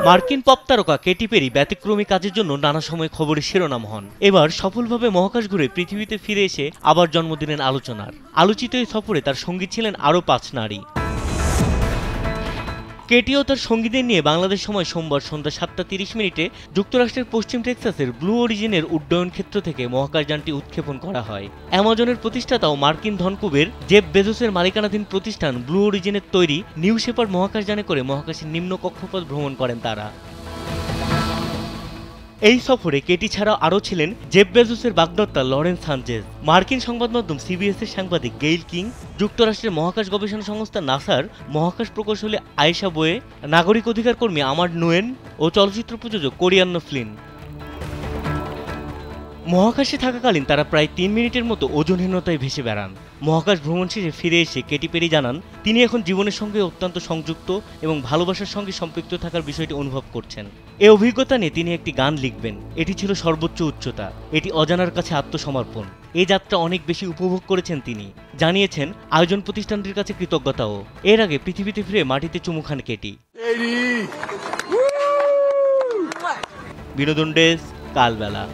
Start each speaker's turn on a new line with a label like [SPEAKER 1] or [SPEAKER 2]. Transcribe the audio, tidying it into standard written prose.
[SPEAKER 1] মার্কিন পপ তারকা Katie peri ব্যতিক্রমী কাজের জন্য নানা সময় খবরের শিরোনাম হন। এবার সফলভাবে মহাকাশ ঘুরে পৃথিবীতে ফিরে এসে আবার জন্ম দিলেন আলোচনার। আলোচিত এই সফরে তার সঙ্গী ছিলেন আরও ৫ নারী। কেটি ও তার সঙ্গীদের নিয়ে বাংলাদেশ সময় সোমবার সন্ধ্যা ৭টা ৩০ যুক্তরাষ্ট্রের পশ্চিম টেক্সাসের ব্লু অরিজিনের উড্ডয়ন ক্ষেত্র থেকে মহাকাশযানটি উৎক্ষেপণ করা হয়। অ্যামাজনের প্রতিষ্ঠাতা ও মার্কিন ধনকুবের জেফ বেজোসের মালিকানাধীন প্রতিষ্ঠান ব্লু অরিজিনের তৈরি নিউ শেপার্ড মহাকাশযানে করে মহাকাশের নিম্ন কক্ষপথ ভ্রমণ করেন তারা। এই সফরে কেটি ছাড়াও আরও ছিলেন জেফ বেজোসের বাগদত্তা লরেন্স সানচেজ, মার্কিন সংবাদ মাধ্যম সিবিএস-এর সাংবাদিক গেইল কিং, যুক্তরাষ্ট্রের মহাকাশ গবেষণা সংস্থা নাসার মহাকাশ প্রকৌশলী আয়েশা বোয়ে, নাগরিক অধিকার কর্মী আমার্ড নোয়েন ও চলচ্চিত্র প্রযোজক কোরিয়ান্ন ফ্লিন। মহাকাশে থাকাকালীন তারা প্রায় ৩ মিনিটের মতো ওজনহীনতায় ভেসে বেড়ান। মহাকাশ ভ্রমণ শেষে ফিরে এসে কেটি পেরি জানান তিনি এখন জীবনের সঙ্গে অত্যন্ত সংযুক্ত এবং ভালোবাসার সঙ্গে সম্পৃক্ত থাকার বিষয়টি অনুভব করছেন। এই অভিজ্ঞতা নিয়ে তিনি একটি গান লিখবেন। এটি ছিল সর্বোচ্চ উচ্চতা, এটি অজানার কাছে আত্মসমর্পণ। এই যাত্রা অনেক বেশি উপভোগ করেছেন তিনি, জানিয়েছেন আয়োজন প্রতিষ্ঠানটির কাছে কৃতজ্ঞতাও। এর আগে পৃথিবীতে ফিরে মাটিতে চুমু খান কেটি। বিনোদন ডেস্ক, কালবেলা।